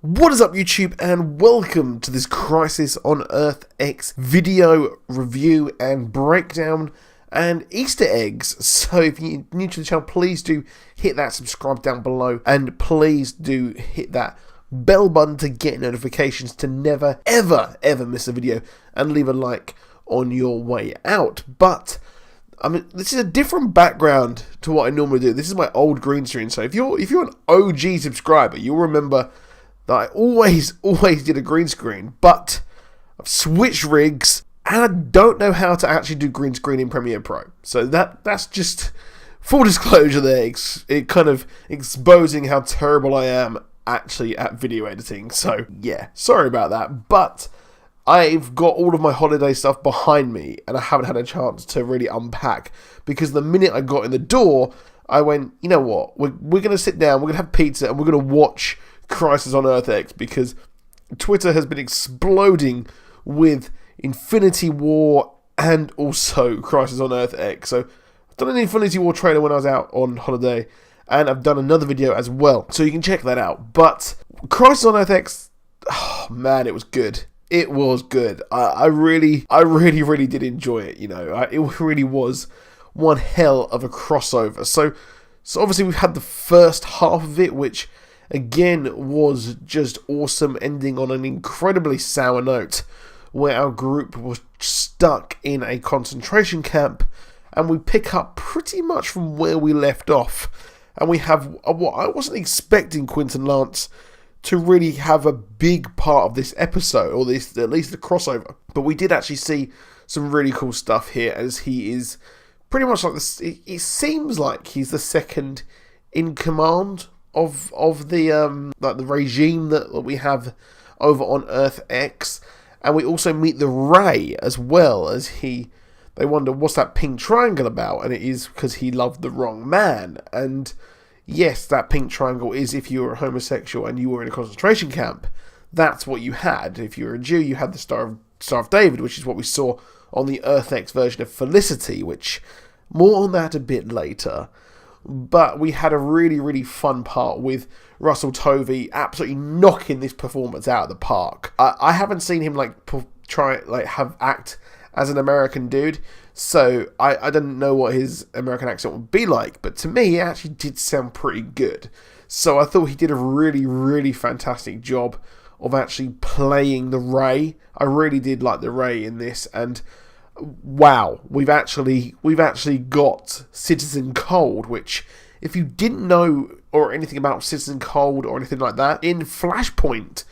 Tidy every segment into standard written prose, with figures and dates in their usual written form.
What is up, YouTube, and welcome to this Crisis on Earth X video review and breakdown and Easter eggs. So if you're new to the channel, please do hit that subscribe down below and please do hit that bell button to get notifications to never ever miss a video, and leave a like on your way out. But I mean, this is a different background to what I normally do. This is my old green screen, so if you're an OG subscriber, you'll remember that I always did a green screen, but I've switched rigs and I don't know how to actually do green screen in Premiere Pro. So that's just full disclosure there. It kind of exposing how terrible I am actually at video editing. So yeah, sorry about that. But I've got all of my holiday stuff behind me and I haven't had a chance to really unpack, because the minute I got in the door, I went, you know what, we're going to sit down, we're going to have pizza, and we're going to watch Crisis on Earth X, because Twitter has been exploding with Infinity War and also Crisis on Earth X. So I've done an Infinity War trailer when I was out on holiday, and I've done another video as well, so you can check that out. But Crisis on Earth X, oh man, it was good. It was good. I really did enjoy it. You know, it really was one hell of a crossover. So obviously we've had the first half of it, which again was just awesome, ending on an incredibly sour note where our group was stuck in a concentration camp, and we pick up pretty much from where we left off, and we have what I wasn't expecting Quentin Lance to really have a big part of this episode, or this at least the crossover. But we did actually see some really cool stuff here, as he is pretty much like this. It seems like he's the second in command of the like the regime that we have over on Earth X. And we also meet the Ray as well, as they wonder what's that pink triangle about, and it is because he loved the wrong man. And yes, that pink triangle is if you were a homosexual and you were in a concentration camp, that's what you had. If you were a Jew, you had the Star of David, which is what we saw on the Earth X version of Felicity, which more on that a bit later. But we had a really fun part with Russell Tovey absolutely knocking this performance out of the park. I haven't seen him act as an American dude, so I didn't know what his American accent would be like, but to me it actually did sound pretty good. So I thought he did a really fantastic job of actually playing the Ray. I really did like the Ray in this, and wow, we've actually got Citizen Cold, which, if you didn't know or anything about Citizen Cold or anything like that, in the Flashpoint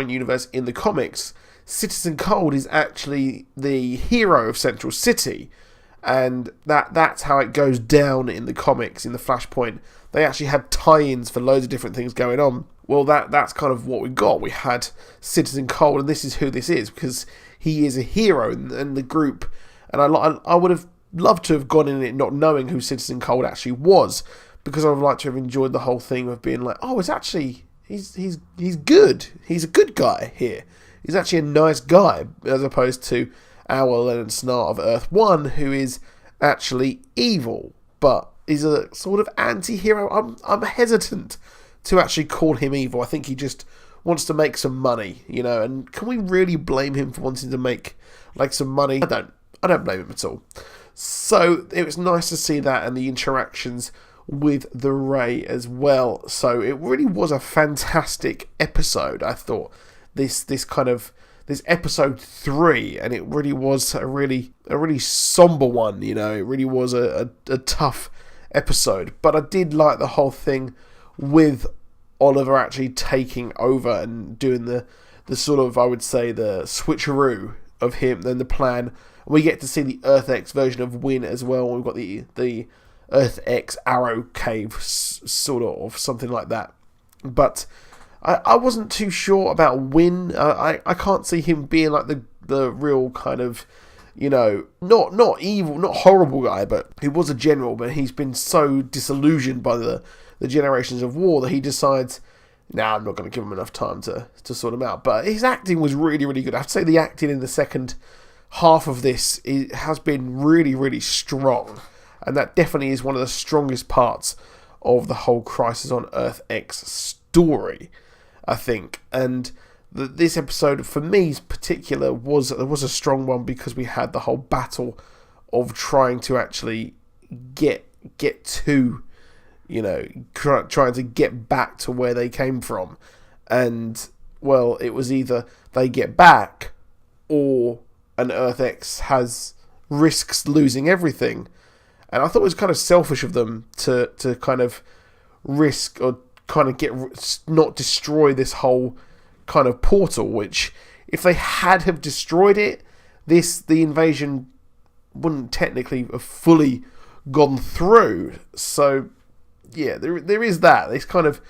universe in the comics, Citizen Cold is actually the hero of Central City, and that's how it goes down in the comics. In the Flashpoint, they actually had tie-ins for loads of different things going on. Well, that's kind of what we got. We had Citizen Cold, and this is who this is, because he is a hero in the group. And I would have loved to have gone in it not knowing who Citizen Cold actually was, because I would like to have enjoyed the whole thing of being like, oh, it's actually he's good. He's a good guy here. He's actually a nice guy, as opposed to our Leonard Snart of Earth 1, who is actually evil, but is a sort of anti-hero. I'm hesitant to actually call him evil. I think he just wants to make some money, you know, and can we really blame him for wanting to make some money? I don't blame him at all. So it was nice to see that, and the interactions with the Ray as well. So it really was a fantastic episode, I thought. This episode 3, and it really was a really somber one, you know. It really was a tough episode, but I did like the whole thing with Oliver actually taking over and doing the sort of, I would say, the switcheroo of him, then the plan. We get to see the Earth X version of Wynn as well. We've got the Earth X Arrow Cave, sort of, something like that. But I wasn't too sure about Wynn. I can't see him being like the real kind of, you know, not evil, not horrible guy, but he was a general, but he's been so disillusioned by the generations of war that he decides, nah, I'm not going to give him enough time to sort him out. But his acting was really good. I have to say the acting in the second half of this has been really strong, and that definitely is one of the strongest parts of the whole Crisis on Earth X story. I think. And this episode, for me in particular, was a strong one because we had the whole battle of trying to actually get to, trying to get back to where they came from. And, well, it was either they get back or an Earth X risks losing everything. And I thought it was kind of selfish of them to kind of risk or kind of not destroy this whole kind of portal, which if they have destroyed it, the invasion wouldn't technically have fully gone through. So yeah, there is that. It's kind of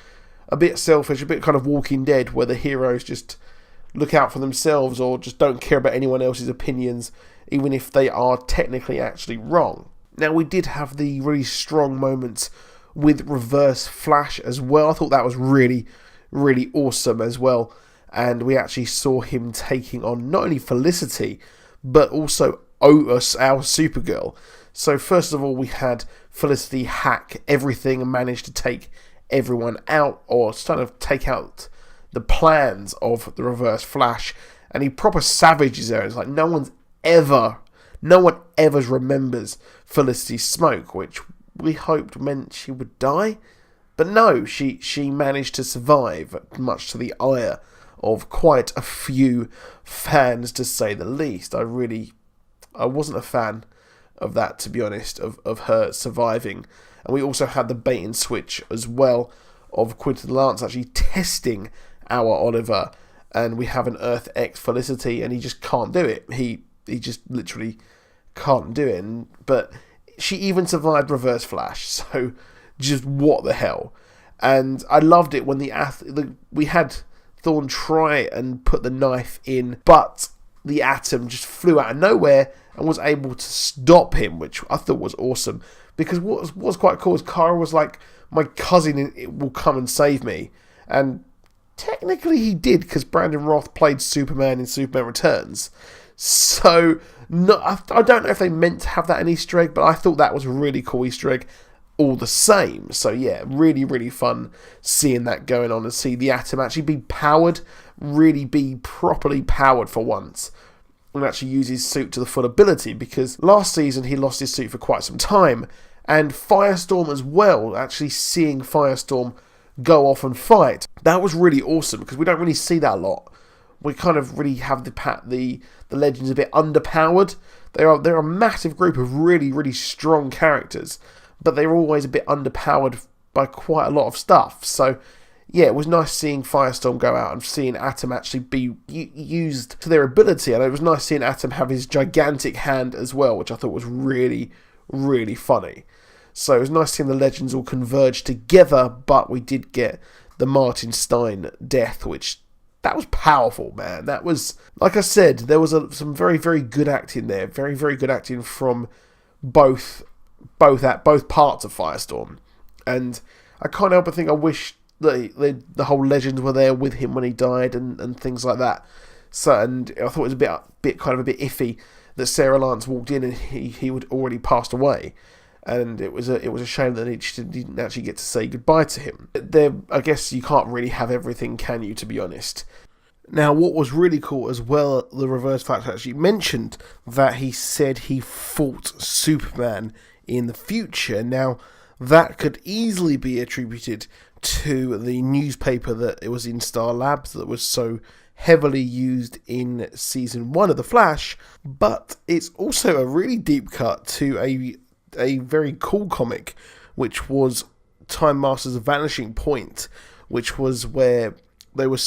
a bit selfish, a bit kind of Walking Dead, where the heroes just look out for themselves or just don't care about anyone else's opinions, even if they are technically actually wrong. Now, we did have the really strong moments with Reverse Flash as well. I thought that was really, really awesome as well. And we actually saw him taking on not only Felicity, but also Otis, our Supergirl. So first of all, we had Felicity hack everything and manage to take everyone out, or kind of take out the plans of the Reverse Flash. And he proper savages her. It's like no one ever remembers Felicity's smoke, which we hoped meant she would die. But no, she managed to survive, much to the ire of quite a few fans, to say the least. I wasn't a fan of that, to be honest, of her surviving. And we also had the bait and switch as well of Quentin Lance actually testing our Oliver, and we have an Earth X Felicity, and he just can't do it. He just literally can't do it. But she even survived Reverse Flash, so just what the hell. And I loved it when we had Thorne try and put the knife in, but the Atom just flew out of nowhere and was able to stop him, which I thought was awesome. Because what was quite cool is Kara was like, my cousin will come and save me. And technically he did, because Brandon Roth played Superman in Superman Returns. So I don't know if they meant to have that in Easter egg, but I thought that was a really cool Easter egg all the same. So yeah, really, really fun seeing that going on and see the Atom actually be powered, really be properly powered for once, and actually use his suit to the full ability, because last season he lost his suit for quite some time. And Firestorm as well, actually seeing Firestorm go off and fight, that was really awesome, because we don't really see that a lot. We kind of really have the Legends a bit underpowered. They're a massive group of really, really strong characters, but they're always a bit underpowered by quite a lot of stuff. So yeah, it was nice seeing Firestorm go out and seeing Atom actually be used to their ability. And it was nice seeing Atom have his gigantic hand as well, which I thought was really, really funny. So it was nice seeing the Legends all converge together, but we did get the Martin Stein death, which that was powerful, man. That was, like I said, there was some very, very good acting there. Very, very good acting from both parts of Firestorm. And I can't help but think I wish the whole Legends were there with him when he died and things like that. So, and I thought it was a bit iffy that Sarah Lance walked in and he would already passed away. And it was a shame that she didn't actually get to say goodbye to him. I guess you can't really have everything, can you, to be honest? Now, what was really cool as well, the Reverse Flash actually mentioned that he said he fought Superman in the future. Now, that could easily be attributed to the newspaper that it was in Star Labs that was so heavily used in Season 1 of The Flash, but it's also a really deep cut to a very cool comic, which was Time Master's Vanishing Point, which was where they were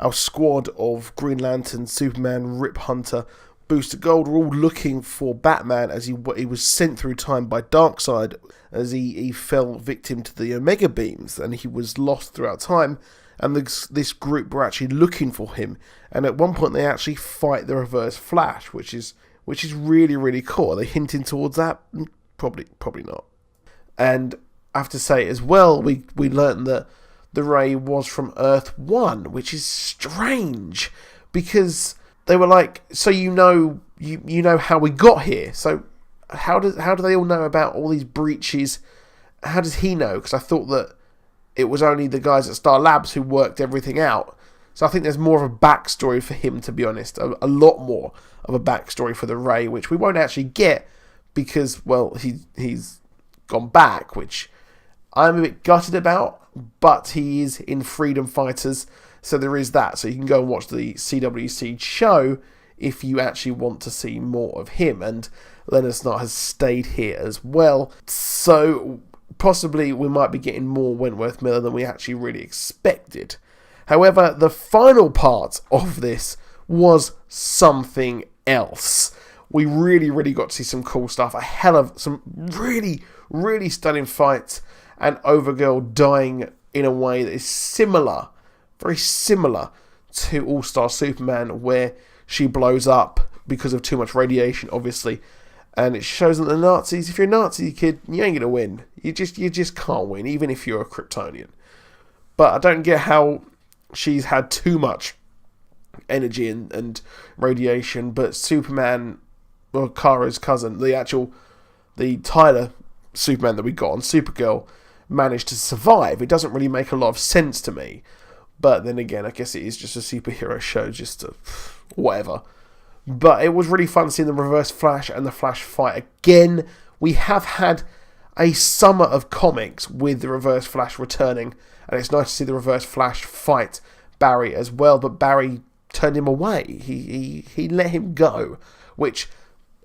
our squad of Green Lantern, Superman, Rip Hunter, Booster Gold were all looking for Batman as he was sent through time by Darkseid as he fell victim to the Omega Beams and he was lost throughout time, and this group were actually looking for him, and at one point they actually fight the Reverse Flash, which is really, really cool. Are they hinting towards that? Probably not. And I have to say as well, we learned that the Ray was from Earth 1, which is strange, because they were like, so you know how we got here. So how do they all know about all these breaches? How does he know? Because I thought that it was only the guys at Star Labs who worked everything out. So I think there's more of a backstory for him, to be honest. A lot more of a backstory for the Ray, which we won't actually get because, well, he's gone back, which I'm a bit gutted about, but he is in Freedom Fighters, so there is that. So you can go and watch the CW Siege show if you actually want to see more of him. And Leonard Snart has stayed here as well. So possibly we might be getting more Wentworth Miller than we actually really expected. However, the final part of this was something else. We really got to see some cool stuff. A hell of some really stunning fights. And Overgirl dying in a way that is similar, very similar to All-Star Superman, where she blows up because of too much radiation, obviously. And it shows that the Nazis, if you're a Nazi kid, you ain't going to win. You just can't win, even if you're a Kryptonian. But I don't get how she's had too much energy and radiation, but Superman, or Kara's cousin, the Tyler Superman that we got on Supergirl, managed to survive. It doesn't really make a lot of sense to me. But then again, I guess it is just a superhero show, just to whatever. But it was really fun seeing the Reverse Flash and the Flash fight again. We have had a summer of comics with the Reverse Flash returning, and it's nice to see the Reverse Flash fight Barry as well, but Barry turned him away. He let him go, which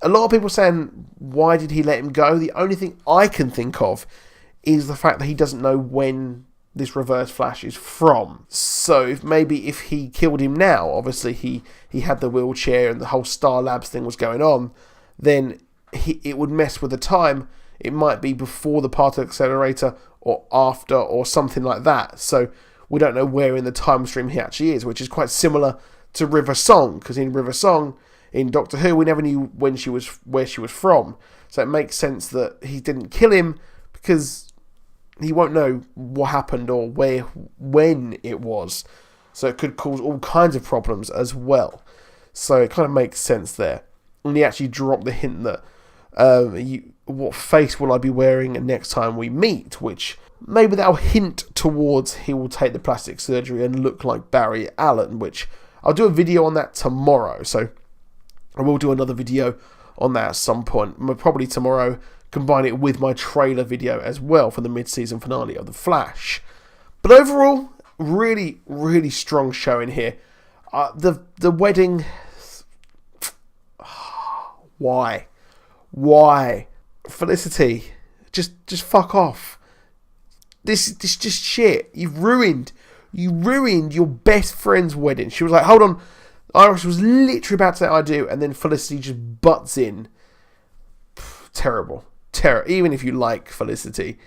a lot of people saying, why did he let him go? The only thing I can think of is the fact that he doesn't know when this Reverse Flash is from. So if he killed him now, obviously he had the wheelchair and the whole Star Labs thing was going on, then it would mess with the time. It might be before the Particle Accelerator or after or something like that. So we don't know where in the time stream he actually is, which is quite similar to River Song, because in River Song, in Doctor Who, we never knew where she was from. So it makes sense that he didn't kill him, because he won't know what happened or when it was. So it could cause all kinds of problems as well. So it kind of makes sense there. And he actually dropped the hint that what face will I be wearing next time we meet, which maybe that'll hint towards he will take the plastic surgery and look like Barry Allen, which I'll do a video on that tomorrow. So I will do another video on that at some point, probably tomorrow, combine it with my trailer video as well for the mid-season finale of The Flash. But overall, really strong show in here. The wedding, why Felicity, just fuck off. This just shit. You ruined your best friend's wedding. She was like, hold on, Iris was literally about to say I do, and then Felicity just butts in. Terrible. Even if you like Felicity,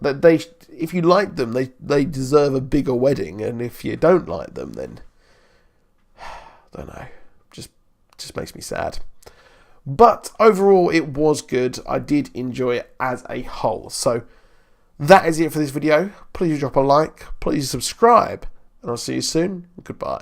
if you like them, they deserve a bigger wedding, and if you don't like them, then I don't know, just makes me sad. But overall, it was good. I did enjoy it as a whole. So that is it for this video. Please drop a like, please subscribe, and I'll see you soon. Goodbye.